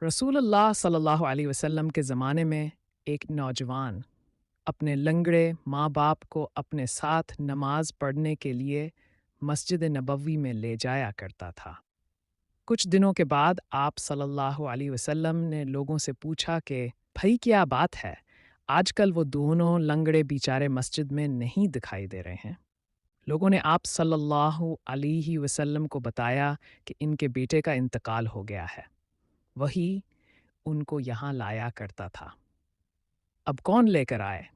रसूलुल्लाह सल्लल्लाहु अलैहि वसल्लम के ज़माने में एक नौजवान अपने लंगड़े माँ बाप को अपने साथ नमाज पढ़ने के लिए मस्जिद नबवी में ले जाया करता था। कुछ दिनों के बाद आप सल्लल्लाहु अलैहि वसल्लम ने लोगों से पूछा कि भाई क्या बात है, आजकल वो दोनों लंगड़े बेचारे मस्जिद में नहीं दिखाई दे रहे हैं। लोगों ने आप सल्लल्लाहु अलैहि वसल्लम को बताया कि इनके बेटे का इंतकाल हो गया है, वही उनको यहाँ लाया करता था। अब कौन लेकर आए?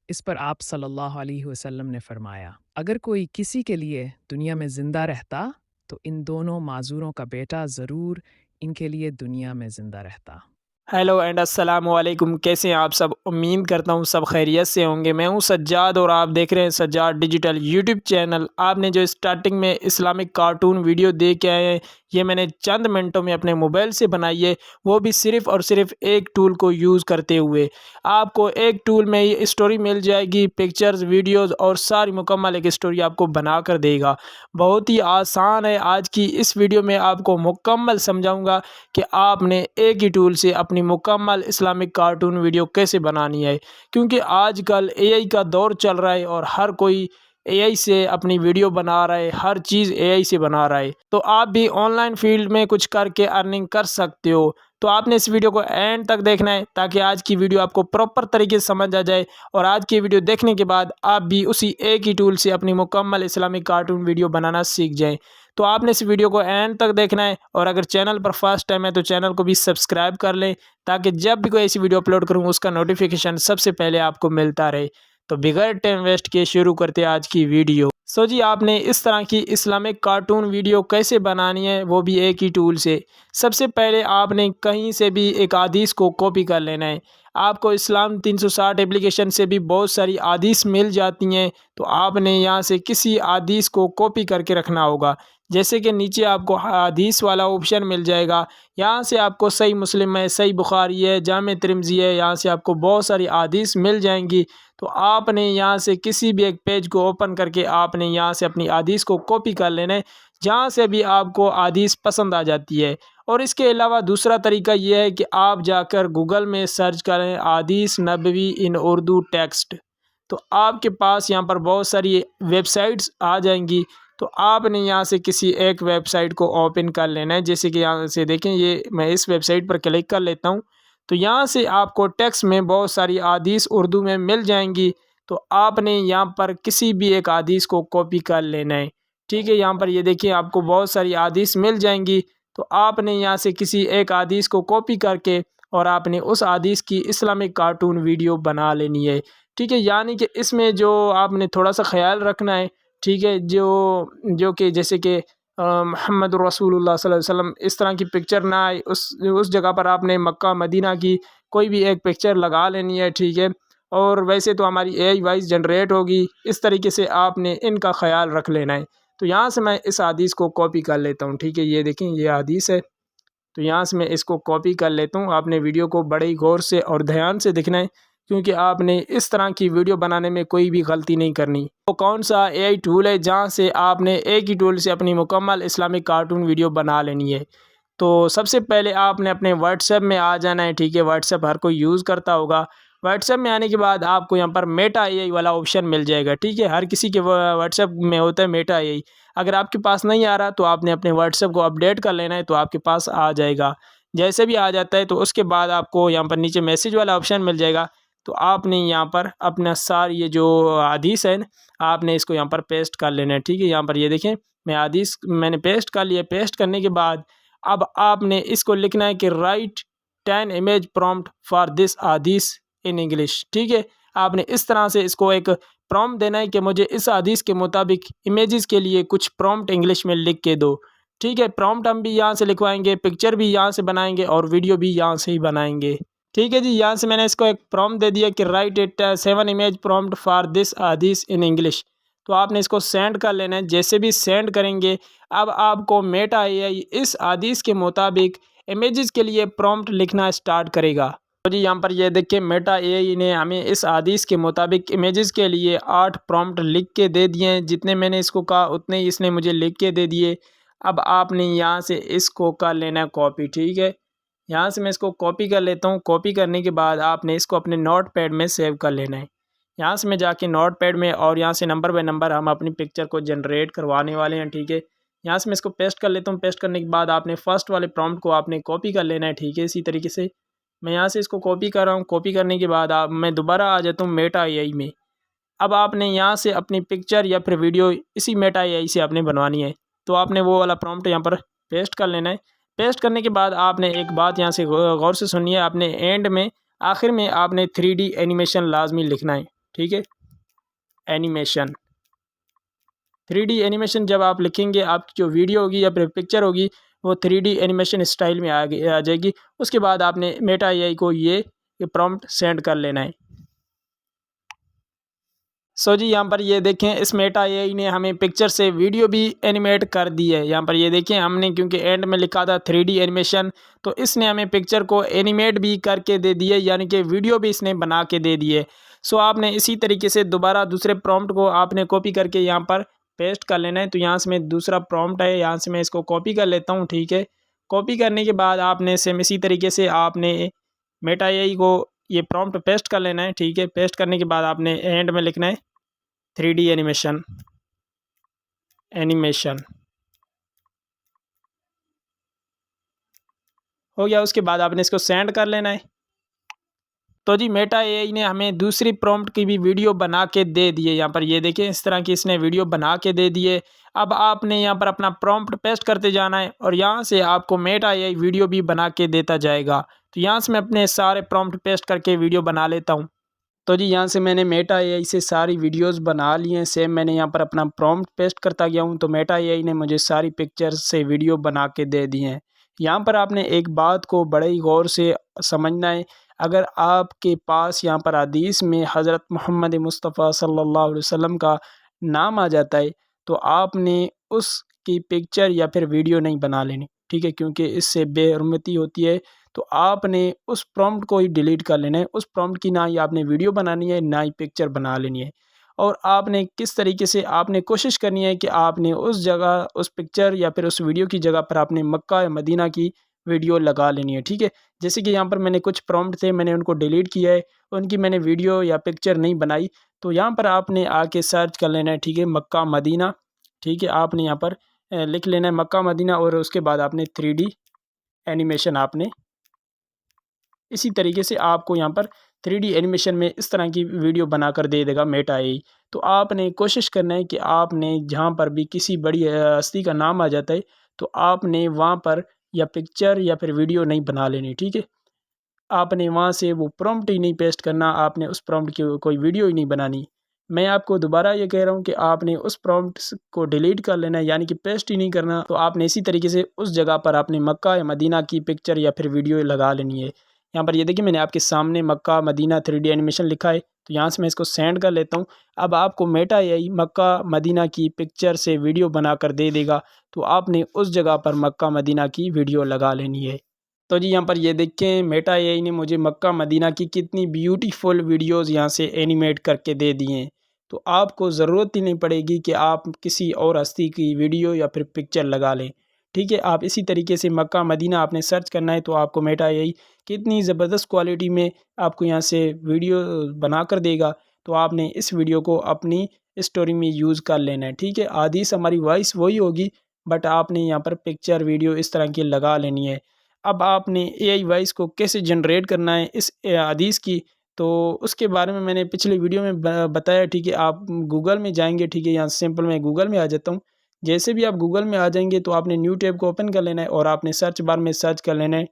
इस पर आप सल्लल्लाहु अलैहि वसल्लम ने फरमाया, अगर कोई किसी के लिए दुनिया में ज़िंदा रहता तो इन दोनों माज़ूरों का बेटा ज़रूर इनके लिए दुनिया में ज़िंदा रहता। हेलो एंड अस्सलाम वालेकुम। कैसे हैं आप सब? उम्मीद करता हूँ सब खैरियत से होंगे। मैं हूँ सज्जाद और आप देख रहे हैं सज्जाद डिजिटल यूट्यूब चैनल। आपने जो स्टार्टिंग में इस्लामिक कार्टून वीडियो देख के आए हैं, ये मैंने चंद मिनटों में अपने मोबाइल से बनाई है, वो भी सिर्फ़ और सिर्फ एक टूल को यूज़ करते हुए। आपको एक टूल में ये स्टोरी मिल जाएगी, पिक्चर्स, वीडियोज़ और सारी मुकम्मल एक स्टोरी आपको बना कर देगा। बहुत ही आसान है। आज की इस वीडियो में आपको मुकम्मल समझाऊँगा कि आपने एक ही टूल से अपनी मुकम्मल इस्लामिक कार्टून वीडियो कैसे बनानी है, क्योंकि आजकल एआई का दौर चल रहा है और हर कोई एआई से अपनी वीडियो बना रहा है, हर चीज़ एआई से बना रहा है। तो आप भी ऑनलाइन फील्ड में कुछ करके अर्निंग कर सकते हो। तो आपने इस वीडियो को एंड तक देखना है ताकि आज की वीडियो आपको प्रॉपर तरीके से समझ आ जाए और आज की वीडियो देखने के बाद आप भी उसी एक ही टूल से अपनी मुकम्मल इस्लामिक कार्टून वीडियो बनाना सीख जाएं। तो आपने इस वीडियो को एंड तक देखना है और अगर चैनल पर फर्स्ट टाइम है तो चैनल को भी सब्सक्राइब कर लें ताकि जब भी कोई ऐसी वीडियो अपलोड करूँ उसका नोटिफिकेशन सबसे पहले आपको मिलता रहे। तो बिगैर टाइम वेस्ट किए शुरू करते हैं आज की वीडियो। सो जी, आपने इस तरह की इस्लामिक कार्टून वीडियो कैसे बनानी है, वो भी एक ही टूल से। सबसे पहले आपने कहीं से भी एक हदीस को कॉपी कर लेना है। आपको इस्लाम 360 एप्लीकेशन से भी बहुत सारी हदीस मिल जाती हैं, तो आपने यहाँ से किसी हदीस को कॉपी करके रखना होगा। जैसे कि नीचे आपको हदीस वाला ऑप्शन मिल जाएगा, यहाँ से आपको सही मुस्लिम है, सही बुखारी है, जामे तिरमिज़ी है, यहाँ से आपको बहुत सारी हदीस मिल जाएंगी। तो आपने यहाँ से किसी भी एक पेज को ओपन करके आपने यहाँ से अपनी हदीस को कॉपी कर लेना है, जहाँ से भी आपको हदीस पसंद आ जाती है। और इसके अलावा दूसरा तरीका ये है कि आप जाकर गूगल में सर्च करें हदीस नबवी इन उर्दू टेक्स्ट, तो आपके पास यहाँ पर बहुत सारी वेबसाइट्स आ जाएंगी। तो आपने यहाँ से किसी एक वेबसाइट को ओपन कर लेना है। जैसे कि यहाँ से देखें, ये मैं इस वेबसाइट पर क्लिक कर लेता हूँ, तो यहाँ से आपको टेक्स्ट में बहुत सारी हदीस उर्दू में मिल जाएंगी। तो आपने यहाँ पर किसी भी एक हदीस को कॉपी कर लेना है। ठीक है, यहाँ पर ये देखिए आपको बहुत सारी हदीस मिल जाएंगी। तो आपने यहाँ से किसी एक हदीस को कॉपी करके और आपने उस हदीस की इस्लामिक कार्टून वीडियो बना लेनी है। ठीक है, यानी कि इसमें जो आपने थोड़ा सा ख्याल रखना है, ठीक है, जो जो कि जैसे कि मोहम्मद रसूलुल्लाह सल्लल्लाहु अलैहि वसल्लम इस तरह की पिक्चर ना आए, उस जगह पर आपने मक्का मदीना की कोई भी एक पिक्चर लगा लेनी है। ठीक है, और वैसे तो हमारी एआई वाइज जनरेट होगी, इस तरीके से आपने इनका ख्याल रख लेना है। तो यहाँ से मैं इस हदीस को कॉपी कर लेता हूँ। ठीक है, ये देखें ये हदीस है, तो यहाँ से मैं इसको कॉपी कर लेता हूँ। आपने वीडियो को बड़े ही गौर से और ध्यान से देखना है, क्योंकि आपने इस तरह की वीडियो बनाने में कोई भी गलती नहीं करनी। तो कौन सा एआई टूल है जहाँ से आपने एक ही टूल से अपनी मुकम्मल इस्लामिक कार्टून वीडियो बना लेनी है? तो सबसे पहले आपने अपने व्हाट्सएप में आ जाना है। ठीक है, व्हाट्सएप हर कोई यूज़ करता होगा। व्हाट्सएप में आने के बाद आपको यहाँ पर मेटा एआई वाला ऑप्शन मिल जाएगा। ठीक है, हर किसी के व्हाट्सएप में होता है मेटा एआई। अगर आपके पास नहीं आ रहा तो आपने अपने व्हाट्सएप को अपडेट कर लेना है, तो आपके पास आ जाएगा। जैसे भी आ जाता है तो उसके बाद आपको यहाँ पर नीचे मैसेज वाला ऑप्शन मिल जाएगा। तो आपने यहाँ पर अपना सारी ये जो हदीस है आपने इसको यहाँ पर पेस्ट कर लेना है। ठीक है, यहाँ पर ये देखें मैं हदीस मैंने पेस्ट कर लिया। पेस्ट करने के बाद अब आपने इसको लिखना है कि right 10 image prompt for this हदीस इन इंग्लिश। ठीक है, आपने इस तरह से इसको एक प्रॉम्प्ट देना है कि मुझे इस हदीस के मुताबिक इमेजेस के लिए कुछ प्रॉम्प्ट इंग्लिश में लिख के दो। ठीक है, प्रॉम्प्ट हम भी यहाँ से लिखवाएंगे, पिक्चर भी यहाँ से बनाएंगे और वीडियो भी यहाँ से ही बनाएंगे। ठीक है जी, यहाँ से मैंने इसको एक प्रॉम्प्ट दे दिया कि right it 7 image prompt for this हदीस इन इंग्लिश। तो आपने इसको सेंड कर लेना है। जैसे भी सेंड करेंगे, अब आपको मेटा एआई इस हदीस के मुताबिक इमेजेस के लिए प्रॉम्प्ट लिखना स्टार्ट करेगा। तो जी, यहाँ पर ये देखिए मेटा एआई ने हमें इस हदीस के मुताबिक इमेजेस के लिए 8 प्रॉम्प्ट लिख के दे दिए हैं। जितने मैंने इसको कहा उतने ही इसने मुझे लिख के दे दिए। अब आपने यहाँ से इसको कर लेना है कॉपी। ठीक है, यहाँ से मैं इसको कॉपी कर लेता हूँ। कॉपी करने के बाद आपने इसको अपने नोट पैड में सेव कर लेना है। यहाँ से मैं जाके नोट पैड में और यहाँ से नंबर बाय नंबर हम अपनी पिक्चर को जनरेट करवाने वाले हैं, ठीक है। यहाँ से मैं इसको पेस्ट कर लेता हूँ। पेस्ट करने के बाद आपने फर्स्ट वाले प्रॉम्प्ट को आपने कॉपी कर लेना है, ठीक है। इसी तरीके से मैं यहाँ से इसको कॉपी कर रहा हूँ। कॉपी करने के बाद मैं दोबारा आ जाता हूँ मेटा एआई में। अब आपने यहाँ से अपनी पिक्चर या फिर वीडियो इसी मेटा एआई से आपने बनवानी है, तो आपने वो वाला प्रॉम्प्ट यहाँ पर पेस्ट कर लेना है। पेस्ट करने के बाद आपने एक बात यहाँ से गौर से सुनिए, आपने एंड में आखिर में आपने 3D एनिमेशन लाजमी लिखना है, ठीक है। एनिमेशन 3D एनिमेशन जब आप लिखेंगे आपकी जो वीडियो होगी या फिर पिक्चर होगी वो 3D एनिमेशन स्टाइल में आ जाएगी। उसके बाद आपने मेटा एआई को ये प्रॉम्प्ट सेंड कर लेना है। सो जी यहाँ पर ये देखें, इस मेटा एआई ने हमें पिक्चर से वीडियो भी एनिमेट कर दी है। यहाँ पर ये देखें, हमने क्योंकि एंड में लिखा था 3D एनिमेशन, तो इसने हमें पिक्चर को एनिमेट भी करके दे दी है, यानी कि वीडियो भी इसने बना के दे दी है। सो आपने इसी तरीके से दोबारा दूसरे प्रॉम्प्ट को आपने कॉपी करके यहाँ पर पेस्ट कर लेना है। तो यहाँ से मैं दूसरा प्रॉम्प्ट है, यहाँ से मैं इसको कॉपी कर लेता हूँ, ठीक है। कॉपी करने के बाद आपने सेम इसी तरीके से आपने मेटा एआई को ये प्रॉम्प्ट पेस्ट कर लेना है, ठीक है। पेस्ट करने के बाद आपने एंड में लिखना है 3D एनिमेशन हो गया। उसके बाद आपने इसको सेंड कर लेना है। तो जी मेटा एआई ने हमें दूसरी प्रॉम्प्ट की भी वीडियो बना के दे दी है। यहाँ पर ये देखिए, इस तरह की इसने वीडियो बना के दे दी है। अब आपने यहाँ पर अपना प्रॉम्प्ट पेस्ट करते जाना है और यहाँ से आपको मेटा एआई वीडियो भी बना के देता जाएगा। तो यहाँ से मैं अपने सारे प्रॉम्प्ट पेस्ट करके वीडियो बना लेता हूँ। तो जी यहाँ से मैंने मेटा एआई से सारी वीडियोस बना ली हैं। सेम मैंने यहाँ पर अपना प्रॉम्प्ट पेस्ट करता गया हूँ, तो मेटा एआई ने मुझे सारी पिक्चर्स से वीडियो बना के दे दी हैं। यहाँ पर आपने एक बात को बड़े ही गौर से समझना है। अगर आपके पास यहाँ पर हदीस में हज़रत मोहम्मद मुस्तफ़ा सल्लल्लाहु अलैहि वसल्लम का नाम आ जाता है, तो आपने उसकी पिक्चर या फिर वीडियो नहीं बना लेनी, ठीक है, क्योंकि इससे बेहरमती होती है। तो आपने उस प्रॉम्प्ट को ही डिलीट कर लेना है। उस प्रॉम्प्ट की ना ही आपने वीडियो बनानी है, ना ही पिक्चर बना लेनी है। और आपने किस तरीके से आपने कोशिश करनी है कि आपने उस जगह उस पिक्चर या फिर उस वीडियो की जगह पर आपने मक्का या मदीना की वीडियो लगा लेनी है, ठीक है। जैसे कि यहाँ पर मैंने कुछ प्रॉम्प्ट थे, मैंने उनको डिलीट किया है, उनकी मैंने वीडियो या पिक्चर नहीं बनाई। तो यहाँ पर आपने आके सर्च कर लेना है, ठीक है, मक्का मदीना, ठीक है। आपने यहाँ पर लिख लेना है मक्का मदीना और उसके बाद आपने 3D एनिमेशन आपने इसी तरीके से आपको यहाँ पर 3D एनिमेशन में इस तरह की वीडियो बनाकर दे देगा मेटा एआई। तो आपने कोशिश करना है कि आपने जहाँ पर भी किसी बड़ी हस्ती का नाम आ जाता है, तो आपने वहाँ पर या पिक्चर या फिर वीडियो नहीं बना लेनी, ठीक है। आपने वहाँ से वो प्रॉम्प्ट ही नहीं पेस्ट करना, आपने उस प्रॉम्प्ट की कोई वीडियो ही नहीं बनानी। मैं आपको दोबारा ये कह रहा हूँ कि आपने उस प्रॉम्प्ट्स को डिलीट कर लेना है, यानी कि पेस्ट ही नहीं करना। तो आपने इसी तरीके से उस जगह पर आपने मक्का या मदीना की पिक्चर या फिर वीडियो लगा लेनी है। यहाँ पर ये देखिए, मैंने आपके सामने मक्का मदीना 3D एनिमेशन लिखा है, तो यहाँ से मैं इसको सेंड कर लेता हूँ। अब आपको मेटा एआई मक्का मदीना की पिक्चर से वीडियो बना कर दे देगा, तो आपने उस जगह पर मक्का मदीना की वीडियो लगा लेनी है। तो जी यहाँ पर ये देखें, मेटा एआई ने मुझे मक्का मदीना की कितनी ब्यूटीफुल वीडियोस यहाँ से एनिमेट करके दे दी हैं। तो आपको ज़रूरत ही नहीं पड़ेगी कि आप किसी और हस्ती की वीडियो या फिर पिक्चर लगा लें, ठीक है। आप इसी तरीके से मक्का मदीना आपने सर्च करना है, तो आपको मेटा एआई कितनी ज़बरदस्त क्वालिटी में आपको यहाँ से वीडियो बना कर देगा। तो आपने इस वीडियो को अपनी स्टोरी में यूज़ कर लेना है, ठीक है। आदिस हमारी वॉइस वही होगी, बट आपने यहाँ पर पिक्चर वीडियो इस तरह की लगा लेनी है। अब आपने एआई वॉइस को कैसे जनरेट करना है इस हदीस की, तो उसके बारे में मैंने पिछले वीडियो में बताया, ठीक है। आप गूगल में जाएंगे, ठीक है, यहाँ सिंपल मैं गूगल में आ जाता हूँ। जैसे भी आप गूगल में आ जाएंगे तो आपने न्यू टैब को ओपन कर लेना है और आपने सर्च बार में सर्च कर लेना है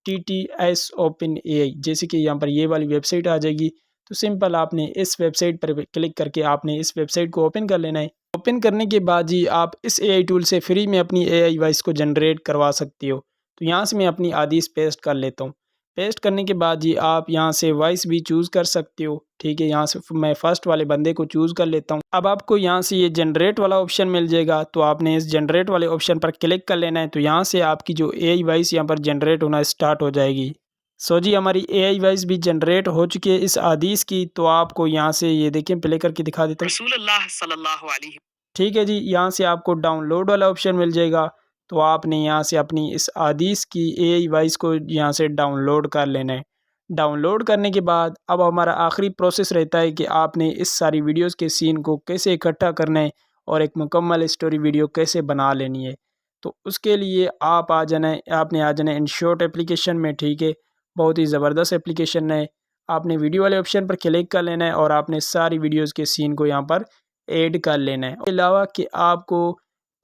TTS ओपन एआई। जैसे कि यहाँ पर ये वाली वेबसाइट आ जाएगी, तो सिंपल आपने इस वेबसाइट पर क्लिक करके आपने इस वेबसाइट को ओपन कर लेना है। ओपन करने के बाद जी आप इस एआई टूल से फ्री में अपनी एआई वॉइस को जनरेट करवा सकते हो। तो यहाँ से मैं अपनी आदिश पेस्ट कर लेता हूँ। पेस्ट करने के बाद जी आप यहाँ से वॉइस भी चूज़ कर सकते हो, ठीक है। यहाँ से मैं फ़र्स्ट वाले बंदे को चूज़ कर लेता हूँ। अब आपको यहाँ से ये जनरेट वाला ऑप्शन मिल जाएगा, तो आपने इस जनरेट वाले ऑप्शन पर क्लिक कर लेना है। तो यहाँ से आपकी जो एआई वॉइस यहाँ पर जनरेट होना स्टार्ट हो जाएगी। सो जी हमारी एआई वॉइस भी जनरेट हो चुकी है इस हदीस की। तो आपको यहाँ से ये देखें, प्ले करके दिखा देता हूँ। रसूलुल्लाह सल्लल्लाहु अलैहि, ठीक है जी। यहाँ से आपको डाउनलोड वाला ऑप्शन मिल जाएगा, तो आपने यहाँ से अपनी इस हदीस की एआई वॉइस को यहाँ से डाउनलोड कर लेना है। डाउनलोड करने के बाद अब हमारा आखिरी प्रोसेस रहता है कि आपने इस सारी वीडियोस के सीन को कैसे इकट्ठा करना है और एक मुकम्मल स्टोरी वीडियो कैसे बना लेनी है। तो उसके लिए आप आ जाना है, आपने आ जाना है InShot एप्लीकेशन में, ठीक है। बहुत ही ज़बरदस्त एप्लीकेशन है। आपने वीडियो वाले ऑप्शन पर क्लिक कर लेना है और आपने सारी वीडियोज़ के सीन को यहाँ पर ऐड कर लेना है। इसके अलावा कि आपको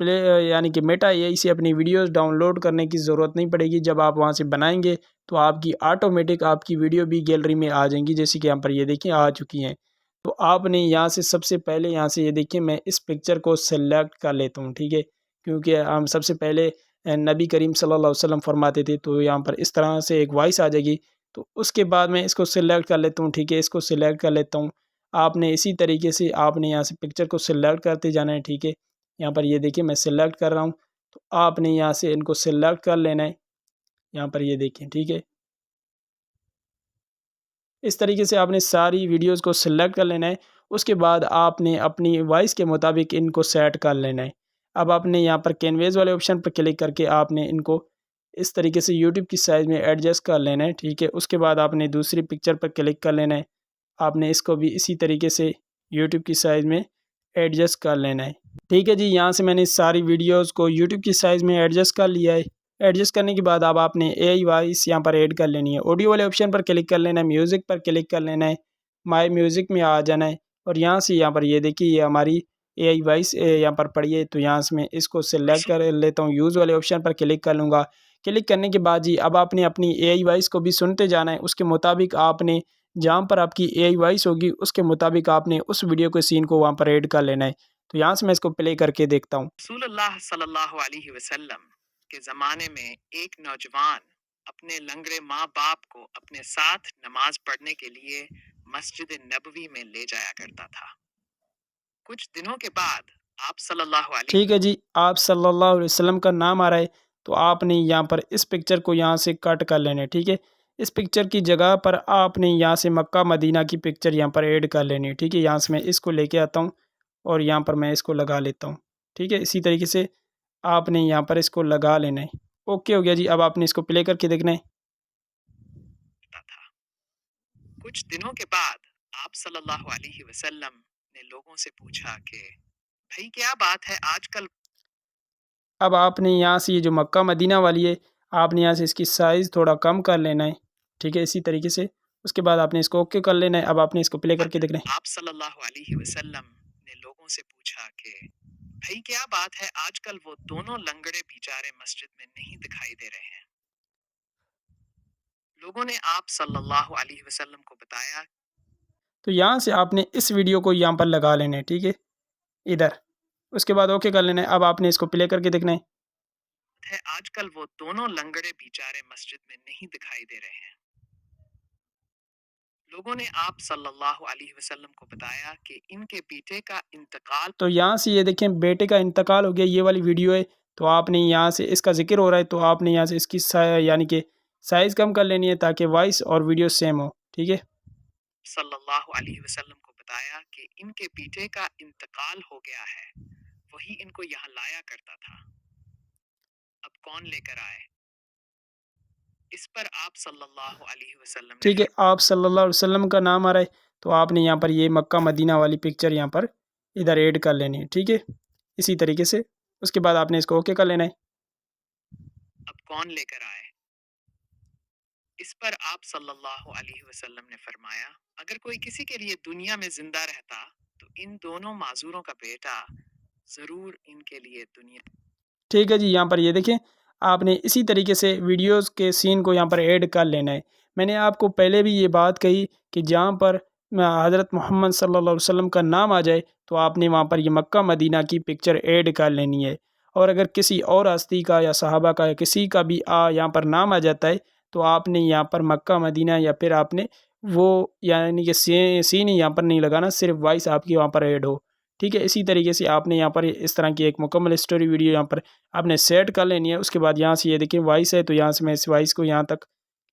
प्ले यानी कि मेटा एआई से अपनी वीडियोस डाउनलोड करने की ज़रूरत नहीं पड़ेगी। जब आप वहाँ से बनाएंगे तो आपकी ऑटोमेटिक आपकी वीडियो भी गैलरी में आ जाएंगी, जैसे कि यहाँ पर ये देखिए आ चुकी हैं। तो आपने यहाँ से सबसे पहले यहाँ से ये देखिए मैं इस पिक्चर को सेलेक्ट कर लेता हूँ, ठीक है। क्योंकि हम सबसे पहले नबी करीम सल्लल्लाहु अलैहि वसल्लम फरमाते थे, तो यहाँ पर इस तरह से एक वॉइस आ जाएगी। तो उसके बाद मैं इसको सिलेक्ट कर लेता हूँ, ठीक है। इसको सिलेक्ट कर लेता हूँ। आपने इसी तरीके से आपने यहाँ से पिक्चर को सिलेक्ट करते जाना है, ठीक है। यहाँ पर ये देखिए मैं सिलेक्ट कर रहा हूँ। तो आपने यहाँ से इनको सिलेक्ट कर लेना है। यहाँ पर ये देखिए, ठीक है। इस तरीके से आपने सारी वीडियोज़ को सिलेक्ट कर लेना है। उसके बाद आपने अपनी वॉइस के मुताबिक इनको सेट कर लेना है। अब आपने यहाँ पर कैनवेस वाले ऑप्शन पर क्लिक करके आपने इनको इस तरीके से यूट्यूब की साइज़ में एडजस्ट कर लेना है, ठीक है। उसके बाद आपने दूसरी पिक्चर पर क्लिक कर लेना है। आपने इसको भी इसी तरीके से यूट्यूब की साइज़ में एडजस्ट कर लेना है, ठीक है जी। यहाँ से मैंने सारी वीडियोज़ को यूट्यूब की साइज़ में एडजस्ट कर लिया है। एडजस्ट करने के बाद अब आपने एआई वॉइस यहाँ पर ऐड कर लेनी है। ऑडियो वाले ऑप्शन पर क्लिक कर लेना है, म्यूज़िक पर क्लिक कर लेना है, माय म्यूज़िक में आ जाना है और यहाँ से यहाँ पर ये देखिए ये हमारी एआई वॉइस यहाँ पर पड़ी है। तो यहाँ से मैं इसको सिलेक्ट कर लेता हूँ, यूज़ वाले ऑप्शन पर क्लिक कर लूँगा। क्लिक करने के बाद जी अब आपने अपनी एआई वॉइस को भी सुनते जाना है। उसके मुताबिक आपने जहाँ पर आपकी एआई वॉइस होगी उसके मुताबिक आपने उस वीडियो के सीन को वहाँ पर ऐड कर लेना है। तो यहाँ से मैं इसको प्ले करके देखता हूँ। रसूलुल्लाह सल्लल्लाहु अलैहि वसल्लम के ज़माने में एक नौजवान अपने लंगड़े माँ बाप को अपने साथ नमाज पढ़ने के लिए मस्जिद नबवी में ले जाया करता था। कुछ दिनों के बाद आप सल्लल्लाहु अलैहि ठीक है जी, आप सल्लल्लाहु अलैहि वसल्लम का नाम आ रहा है। तो आपने यहाँ पर इस पिक्चर को यहाँ से कट कर लेना है, ठीक है। इस पिक्चर की जगह पर आपने यहाँ से मक्का मदीना की पिक्चर यहाँ पर ऐड कर लेनी है, ठीक है। यहाँ से मैं इसको लेके आता हूँ और यहाँ पर मैं इसको लगा लेता हूँ, ठीक है। इसी तरीके से आपने यहाँ पर इसको लगा लेना है। ओके हो गया जी। अब आपने इसको प्ले करके देखना है। था। कुछ दिनों के बाद आप सल्लल्लाहु अलैहि वसल्लम ने लोगों से पूछा कि भाई क्या बात है आजकल। अब आपने यहाँ से ये जो मक्का मदीना वाली है, आपने यहाँ से इसकी साइज़ थोड़ा कम कर लेना है, ठीक है। इसी तरीके से उसके बाद आपने इसको ओके कर लेना है। अब आपने इसको प्ले करके देखना है। आप सल्लल्लाहु अलैहि वसल्लम ने लोगों से पूछा कि भाई क्या बात है आजकल वो दोनों लंगड़े बेचारे मस्जिद में नहीं दिखाई दे रहे हैं। लोगों ने आप सल्लल्लाहु अलैहि वसल्लम को बताया तो यहाँ से आपने इस वीडियो को यहाँ पर लगा लेना है, ठीक है, इधर। उसके बाद ओके कर लेना है। अब आपने इसको प्ले करके देखना है। आजकल वो दोनों लंगड़े बेचारे मस्जिद में नहीं दिखाई दे रहे हैं। लोगों ने आप सल्लल्लाहु अलैहि वसल्लम को बताया कि इनके बेटे का इंतकाल। तो यहाँ से ये देखें बेटे का इंतकाल हो गया, ये वाली वीडियो है। तो आपने यहाँ से इसका ज़िक्र हो रहा है, तो आपने यहाँ से इसकी यानी कि साइज़ कम कर लेनी है ताकि वॉइस और वीडियो सेम हो, ठीक है। सल्लल्लाहु अलैहि वसल्लम को बताया कि इनके बेटे का इंतकाल हो गया है, वही इनको यहाँ लाया करता था, अब कौन लेकर आए। इस पर आप सल्लल्लाहु अलैहि वसल्लम ठीक है, आप सल्लल्लाहु अलैहि वसल्लम का नाम आ रहा है। तो आपने यहाँ पर ये मक्का मदीना वाली पिक्चर यहाँ पर इधर ऐड कर लेनी है, ठीक है। इसी तरीके से उसके बाद आपने इसको ओके कर लेना है। अब कौन लेकर आए। इस पर आप सल्लल्लाहु अलैहि वसल्लम ने फरमाया अगर कोई किसी के लिए दुनिया में जिंदा रहता तो इन दोनों माजूरों का बेटा जरूर इनके लिए दुनिया। ठीक है जी, यहाँ पर ये देखें आपने इसी तरीके से वीडियोस के सीन को यहाँ पर ऐड कर लेना है। मैंने आपको पहले भी ये बात कही कि जहाँ पर हज़रत मोहम्मद सल्लल्लाहु अलैहि वसल्लम का नाम आ जाए तो आपने वहाँ पर ये मक्का मदीना की पिक्चर ऐड कर लेनी है। और अगर किसी और हस्ती का या सहाबा का या किसी का भी यहाँ पर नाम आ जाता है तो आपने यहाँ पर मक्का मदीना या फिर आपने वो यानी कि सीन यहाँ पर नहीं लगाना, सिर्फ वॉइस आपकी वहाँ पर ऐड हो, ठीक है। इसी तरीके से आपने यहाँ पर इस तरह की एक मुकम्मल स्टोरी वीडियो यहाँ पर आपने सेट कर लेनी है। उसके बाद यहाँ से ये देखिए वॉइस है, तो यहाँ से मैं इस वॉइस को यहाँ तक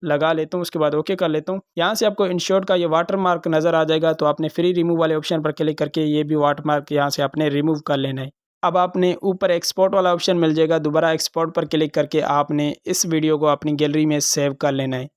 लगा लेता हूँ। उसके बाद ओके कर लेता हूँ। यहाँ से आपको InShot का ये वाटर मार्क नज़र आ जाएगा, तो आपने फ्री रिमूव वाले ऑप्शन पर क्लिक करके ये भी वाटर मार्क यहाँ से आपने रिमूव कर लेना है। अब आपने ऊपर एक्सपोर्ट वाला ऑप्शन मिल जाएगा, दोबारा एक्सपोर्ट पर क्लिक करके आपने इस वीडियो को अपनी गैलरी में सेव कर लेना है।